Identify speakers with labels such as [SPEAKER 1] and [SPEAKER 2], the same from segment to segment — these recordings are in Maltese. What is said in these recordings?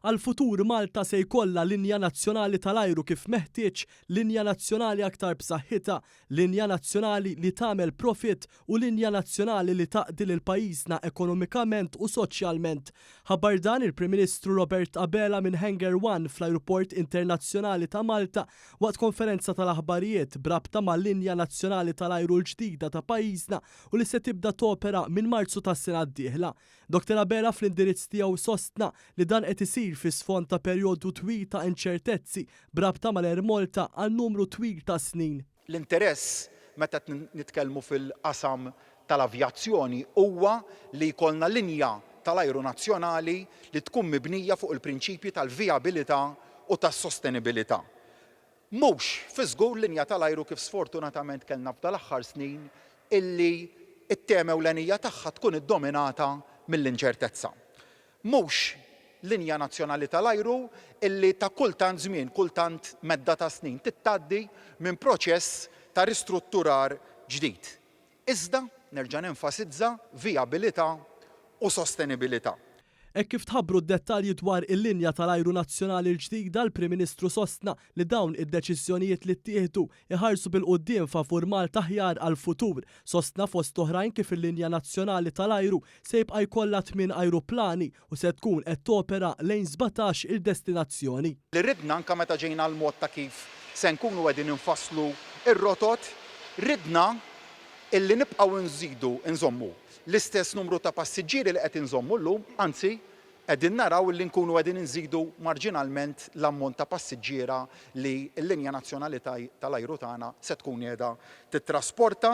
[SPEAKER 1] Għal-futur Malta se jkollha linja nazzjonali tal-ajru kif meħtieġ, linja nazzjonali aktar b'saħħitha, linja nazzjonali li tagħmel profit u linja nazzjonali li taqdi lil pajjiżna ekonomikament u soċjalment. Ħabbar dan il-Prim Ministru Robert Abela minn Hangar One fl-Ajruport Internazzjonali ta' Malta waqt konferenza tal-aħbarijiet brabta mal-linja nazzjonali tal-ajru l-ġdida ta' pajjiżna u li se tibda topera minn Marzu tas-sena d-dieħla. Dr. Abela fl-indirizz tiegħu sostna li dan qed isir fi sfond ta' perjodu twil ta' inċertezzi brabta mal-Air Malta għal numru twil ta' snin.
[SPEAKER 2] L-interess meta nitkellmu fil-qasam tal-avjazzjoni huwa li jkollna linja tal-ajru nazzjonali li tkun mibnija fuq il-prinċipji tal-vijabilità u tas-sostenibilità. Mhux fi żgur linja tal-ajru kif sfortunatament kellna f'dal-aħħar snin illi it-tema ewlenija tagħha tkun iddominata mill-inċertezza. Mhux linja nazzjonali tal-ajru illi ta' kultant żmien, kultant medda ta' snin tittgħaddi minn proċess ta' ristrutturar ġdid. Iżda nerġa' nenfasizza vijabilità u sostenibilità.
[SPEAKER 1] Hekk kif tħabbru d-dettalji dwar il-linja tal-ajru nazzjonali l-ġdida, l-Prim Ministru sostna li dawn id-deċiżjonijiet li ttieħdu iħarsu bil-qudiem favur Malta aħjar għall-futur. Sostna fost oħrajn kif il-linja nazzjonali tal-ajru se jibqa' jkollha 8 ajruplani u se tkun qed topera lejn 17 il-destinazzjoni.
[SPEAKER 2] Li ridna anke meta ġejna l-mod ta' kif se nkunu qegħdin infasslu ir-rotot, ridna illi nibqgħu nżommu l-istess numru ta' passiġġieri li qed inżommu llum, anzi qegħdin naraw li nkunu qegħdin inżidu marġinalment l-ammont ta' passiġġiera li l-linja nazzjonali tal-ajru tagħna se tkun qiegħda tittrasporta.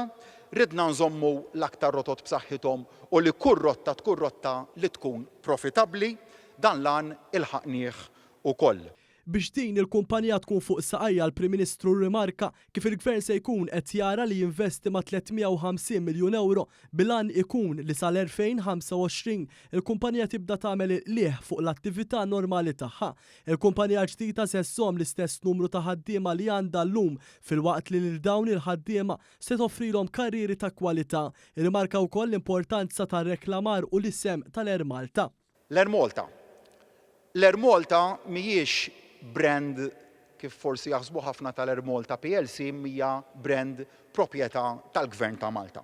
[SPEAKER 2] Ridna nżommu l-aktar rotot b'saħħithom u li kull rotta tkun rotta li tkun profitabbli, dan lan ilħaqnieh ukoll.
[SPEAKER 1] Biex din il-kumpanija tkun fuq saqajja l-Prim Ministru rimarka kif il-Gvern se jkun qed jara li jinvesti ma' 350 miljun euro bilan ikun li sal-2025 il-kumpanija tibda tagħmel lieħ fuq l-attività normali tagħha. Il-kumpanija ġdida se ssom l-istess numru ta' ħaddiema li għandha llum filwaqt li lil dawn il-ħaddiema se toffrilhom karrieri ta' kwalità. Irrimarka wkoll l-importanza tar-reklamar u l-isem tal-Air Malta.
[SPEAKER 2] L-Air Malta. L-Air Malta mhijiex brand kif forsi jaħsbu ħafna tal-Air Malta PLC hija brand proprjetà tal-Gvern ta' Malta.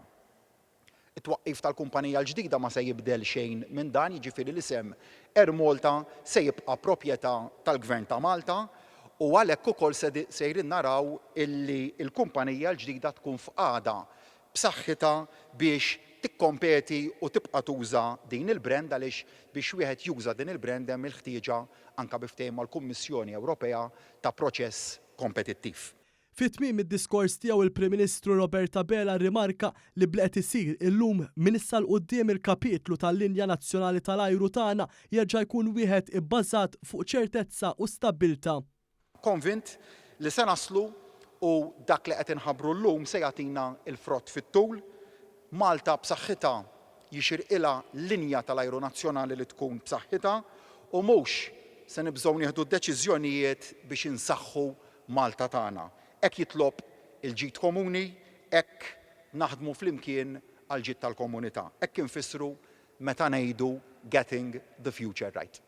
[SPEAKER 2] It-twaqqif tal-kumpanija l-ġdida ma se jibdel xejn minn dan, jiġifieri l-isem Air Malta se jibqa' proprjetà tal-Gvern ta' Malta u għalhekk ukoll se jrid naraw illi l-kumpanija l-ġdida tkun f'qagħda b'saħħitha biex tikkompeti u tibqa' tuża din il-brand għaliex biex wieħed juża din il-brand hemm il-ħtieġa anke biftehim mal-Kummissjoni Ewropea ta' proċess kompetittiv.
[SPEAKER 1] Fit-tmiem id-diskors tiegħu il-Prim Ministru Robert Abela rimarka li bqed isir illum minn issa l quddiem il-kapitlu tal-linja nazzjonali tal-ajru tagħna jerġa' jkun wieħed ibbażat fuq ċertezza u stabbiltà.
[SPEAKER 2] Konvint li se naslu u dak li qed inħabbru llum se jagħtina l-frott fit-tul. Malta b'saħħitha jixirqilha linja tal-ajru nazzjonali li tkun b'saħħitha u mhux se nibżgħu nieħdu d-deċiżjonijiet biex insaħħu Malta tagħna. Hekk jitlob il-ġid komuni, hekk naħdmu flimkien għal ġid tal-komunità. Hekk infissru meta ngħidu getting the future right.